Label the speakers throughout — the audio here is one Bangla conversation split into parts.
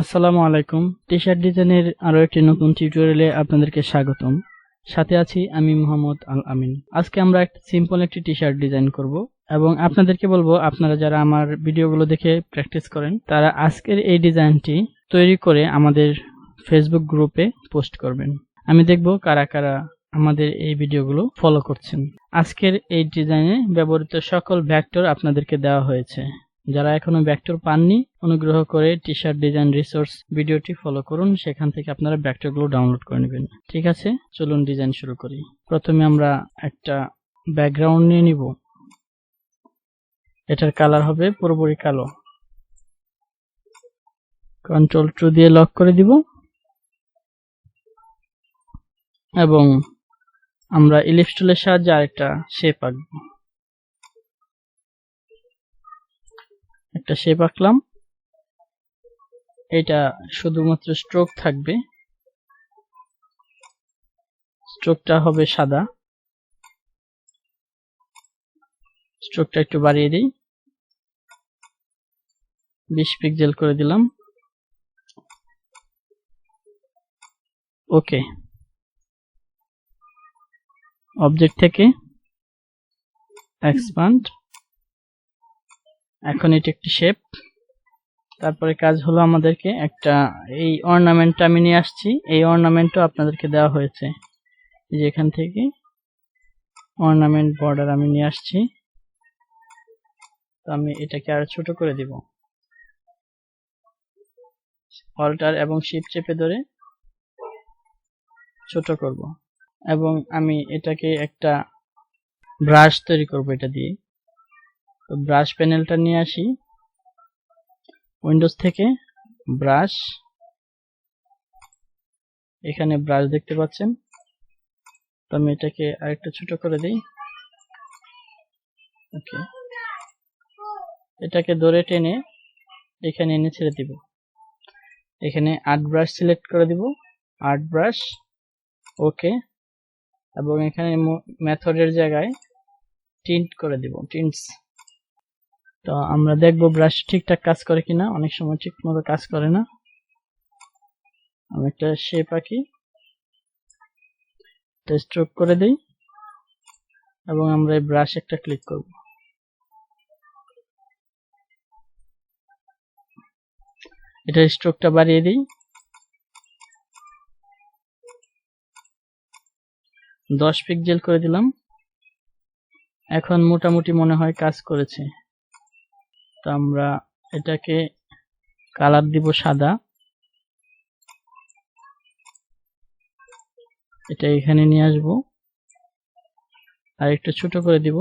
Speaker 1: আসসালামু আলাইকুম। টি-শার্ট ডিজাইনের আরো একটি নতুন টিউটোরিয়ালে আপনাদেরকে স্বাগতম। সাথে আছি আমি মোহাম্মদ আল আমিন। আজকে আমরা একটা সিম্পল একটি টি-শার্ট ডিজাইন করব এবং আপনাদেরকে বলবো আপনারা যারা আমার ভিডিওগুলো দেখে প্র্যাকটিস করেন তারা আজকের এই ডিজাইনটি তৈরি করে আমাদের ফেসবুক গ্রুপে পোস্ট করবেন। আমি দেখব কারা কারা আমাদের এই ভিডিওগুলো ফলো করছেন। আজকের এই ডিজাইনে ব্যবহৃত সকল ভেক্টর আপনাদেরকে দেওয়া হয়েছে। যারা এখনো ভেক্টর পাননি অনুগ্রহ করে টি-শার্ট ডিজাইন রিসোর্স ভিডিওটি ফলো করুন, সেখান থেকে আপনারা ভেক্টরগুলো ডাউনলোড করে নেবেন। ঠিক আছে, চলুন ডিজাইন শুরু করি। প্রথমে আমরা একটা ব্যাকগ্রাউন্ড নিয়ে নিব। এটার কালার হবে পুরোপুরি কালো। কন্ট্রোল 2 দিয়ে লক করে দিব এবং আমরা ইলিপস টুলের সাহায্যে আরেকটা শেপ আঁকব। একটা শেপ আঁকলাম। এটা শুধুমাত্র স্ট্রোক থাকবে, স্ট্রোকটা হবে সাদা। স্ট্রোকটা একটু বাড়িয়ে দিই, 20 পিক্সেল করে দিলাম। ওকে, অবজেক্ট থেকে এক্সপ্যান্ড। এখন এটা একটি শেপ। তারপরে কাজ হলো আমাদেরকে একটা এই অর্নামেন্টটা আমি নিয়ে আসছি। এই অর্নামেন্টও আপনাদেরকে দেওয়া হয়েছে, এই যে এখান থেকে অর্নামেন্ট বর্ডার আমি নিয়ে আসছি। তো আমি এটাকে আরো ছোট করে দিব, অল্টার এবং শিফট চেপে ধরে ছোট করব এবং আমি এটাকে একটা ব্রাশ তৈরি করব এটা দিয়ে। তো ব্রাশ প্যানেলটা নিয়ে আসি, উইন্ডোজ থেকে ব্রাশ, এখানে ব্রাশ দেখতে পাচ্ছেন। তো আমি এটাকে আরেকটু ছোট করে দিই। ওকে, এটাকে ধরে টেনে এখানে এনে ছেড়ে দিব। এখানে আর্ট ব্রাশ সিলেক্ট করে দিব, আর্ট ব্রাশ। ওকে, এবং এখানে মেথডের জায়গায় টিন্ট করে দিব, টিন্টস। তো আমরা দেখব ব্রাশ ঠিকঠাক কাজ করে কিনা। অনেক সময় ঠিক মতো কাজ করে না। আমি একটা শেপ আঁকি, স্ট্রোক করে দিই এবং আমরা এই ব্রাশ একটা ক্লিক করব। এটা স্ট্রোকটা বাড়িয়ে দিই, 10 পিক্সেল করে দিলাম। এখন মোটামুটি মনে হয় কাজ করেছে। তো আমরা এটাকে কালার দিব সাদা। এটা এখানে নিয়ে আসবো আর একটু ছোট করে দিব।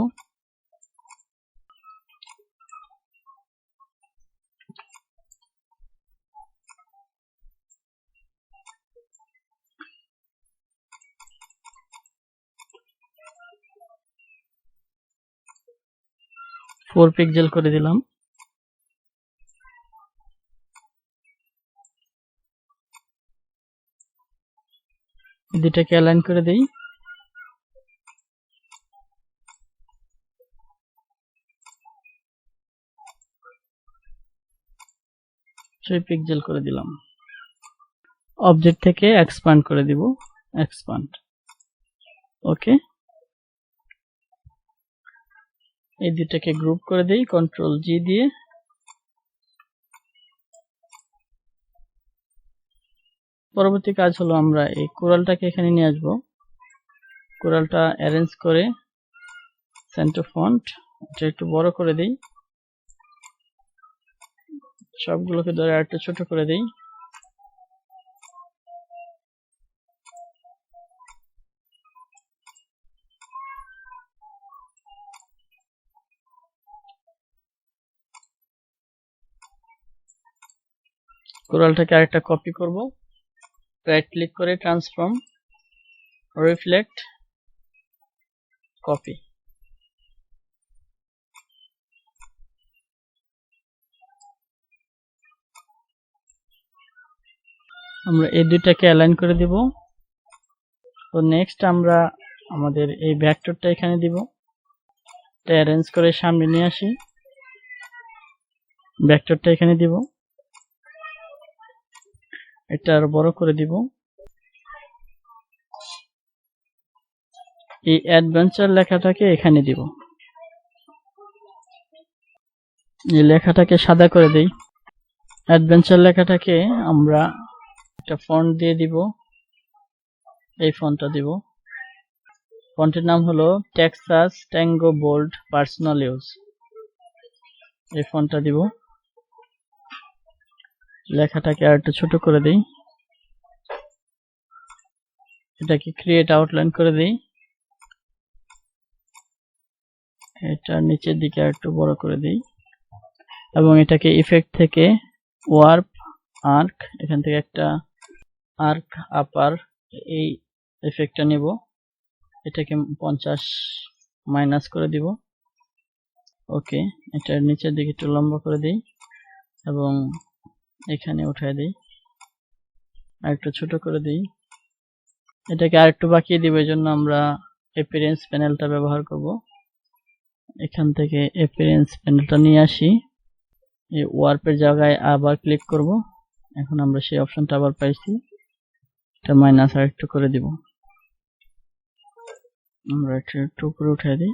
Speaker 1: ফোর পিক্সেল করে দিলাম। দুটাকে অ্যালাইন করে দেই। থ্রি পিক্সেল করে দিলাম। অবজেক্ট থেকে এক্সপ্যান্ড করে দিব, এক্সপ্যান্ড। ওকে, এই দুটাকে গ্রুপ করে দেই কন্ট্রোল জি দিয়ে। পরবর্তী কাজ হলো আমরা এই কোরালটাকে এখানে নিয়ে আসবো। কোরালটা অ্যারেঞ্জ করে সেন্টার ফন্ট এটা একটু বড় করে দেই, সবগুলোকে ধরে আরেকটু ছোট করে দেই। কোরালটাকে আরেকটা কপি করব, রাইট ক্লিক করে ট্রান্সফর্ম, রিফ্লেক্ট, কপি। আমরা এই দুইটাকে অ্যালাইন করে দিব। তো নেক্সট আমরা আমাদের এই ভেক্টরটা এখানে দিব, এটা অ্যারেঞ্জ করে সামনে নিয়ে আসি, ভেক্টরটা এখানে দিব। এটা আরো বড় করে দিব। এই অ্যাডভেঞ্চার লেখাটাকে এখানে দিব। এই লেখাটাকে সাদা করে দেই। অ্যাডভেঞ্চার লেখাটাকে আমরা একটা ফন্ট দিয়ে দিব। এই ফন্টটা দিব। ফন্টের নাম হলো Texas Tango bold personal use. এই ফন্টটা দিব। লেখাটাকে আর একটু ছোট করে দেই। এটাকে ক্রিয়েট আউটলাইন করে দেই। এটা নিচের দিকে আর একটু বড় করে দেই এবং এটাকে ইফেক্ট থেকে ওয়ার্প আর্ক, এখান থেকে একটা আর্ক আপার এই ইফেক্টটা নেব। এটাকে 50 মাইনাস করে দিব। ওকে, এটা নিচের দিকে একটু লম্বা করে দেই এবং এখানে উঠায় দেই, আর একটু ছোট করে দেই। এটাকে আর একটু বাকিয়ে দিব, এই জন্য আমরা অ্যাপিয়ারেন্স প্যানেলটা ব্যবহার করব। এখান থেকে অ্যাপিয়ারেন্স প্যানেলটা নিয়ে আসি, এই ওয়ার্পের জায়গায় আবার ক্লিক করব। এখন আমরা সেই অপশনটা আবার পাইছি। এটা মাইনাস আর একটু করে দিব। আমরা একটু উপরে উঠাই দিই,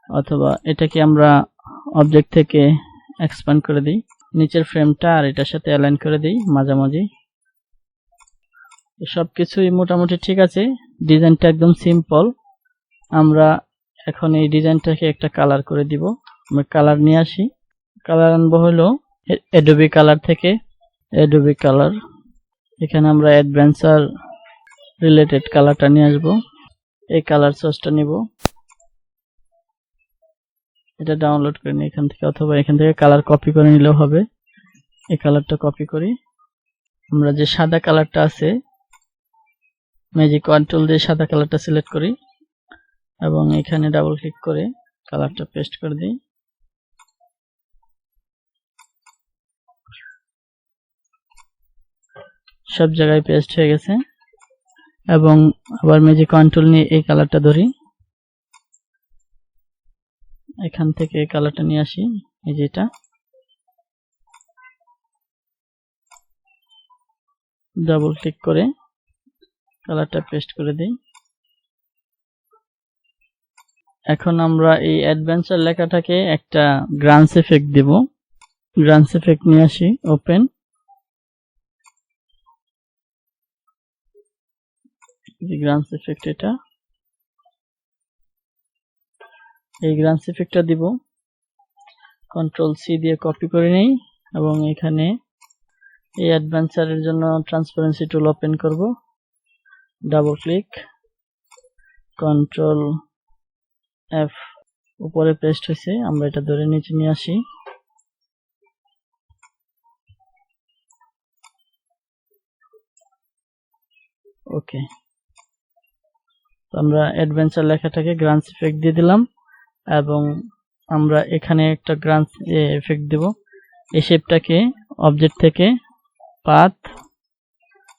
Speaker 1: অথবা এটাকে আমরা অবজেক্ট থেকে এক্সপ্যান্ড করে দিই। নিচের ফ্রেমটা আর এটার সাথে অ্যালাইন করে দিই মাঝামাঝি। সবকিছুই মোটামুটি ঠিক আছে। ডিজাইনটা একদম সিম্পল। আমরা এখন এই ডিজাইনটাকে একটা কালার করে দিব। আমরা কালার নিয়ে আসি। কালার আনবো হলো অ্যাডোবি কালার থেকে। অ্যাডোবি কালার, এখানে আমরা অ্যাডভেঞ্চার রিলেটেড কালারটা নিয়ে আসবো। এই কালার সোর্সটা নিব, এটা ডাউনলোড করে নিই এখান থেকে, অথবা এখান থেকে কালার কপি করে নিলেও হবে। এই কালারটা কপি করি। আমরা যে সাদা কালারটা আছে, ম্যাজিক কন্ট্রোল দিয়ে সাদা কালারটা সিলেক্ট করি এবং এখানে ডাবল ক্লিক করে কালারটা পেস্ট করে দিই। সব জায়গায় পেস্ট হয়ে গেছে এবং আবার ম্যাজিক কন্ট্রোল নিয়ে এই কালারটা ধরি, এখান থেকে এই কালারটা নিয়ে আসি, এই যেটা ডাবল ক্লিক করে কালারটা পেস্ট করে দিই। এখন আমরা এই অ্যাডভেঞ্চার লেখাটাকে একটা গ্রান্স এফেক্ট দেব। গ্রান্স এফেক্ট নিয়ে আসি, ওপেন। গ্রান্স এফেক্ট, এটা এই গ্রান্স এফেক্টটা দিব। কন্ট্রোল সি দিয়ে কপি করে নেই এবং এখানে এই অ্যাডভেঞ্চারের জন্য ট্রান্সপারেন্সি টুল ওপেন করব। ডাবল ক্লিক, কন্ট্রোল এফ, উপরে পেস্ট হয়েছে। আমরা এটা ধরে নিচে নিয়ে আসি। ওকে, আমরা অ্যাডভেঞ্চার লেখাটাকে গ্রান্স এফেক্ট দিয়ে দিলাম এবং আমরা এখানে একটা গ্রান্স এফেক্ট দেব। এই শেপটাকে অবজেক্ট থেকে পাথ,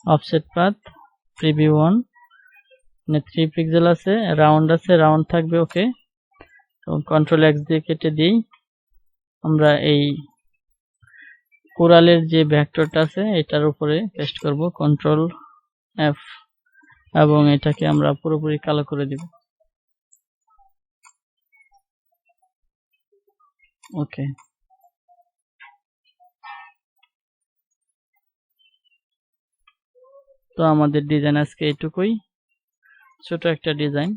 Speaker 1: অফসেট পাথ, প্রিভিউ 1, মানে 3 পিক্সেল আছে, রাউন্ড আছে, রাউন্ড থাকবে। ওকে, তো কন্ট্রোল এক্স দিয়ে কেটে দিই। আমরা এই কোরালের যে ভেক্টরটা আছে এটার উপরে পেস্ট করব, কন্ট্রোল এফ, এবং এটাকে আমরা পুরোপুরি কালো করে দিব। ওকে, তো আমাদের ডিজাইন আজকে এইটুকুই, ছোট একটা ডিজাইন।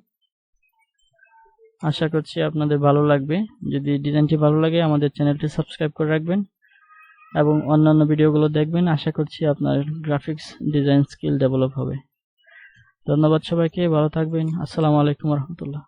Speaker 1: আশা করছি আপনাদের ভালো লাগবে। যদি ডিজাইনটি ভালো লাগে আমাদের চ্যানেলটি সাবস্ক্রাইব করে রাখবেন এবং অন্যান্য ভিডিওগুলো দেখবেন। আশা করছি আপনার গ্রাফিক্স ডিজাইন স্কিল ডেভেলপ হবে। ধন্যবাদ সবাইকে, ভালো থাকবেন। আসসালামু আলাইকুম রহমতুল্লাহ।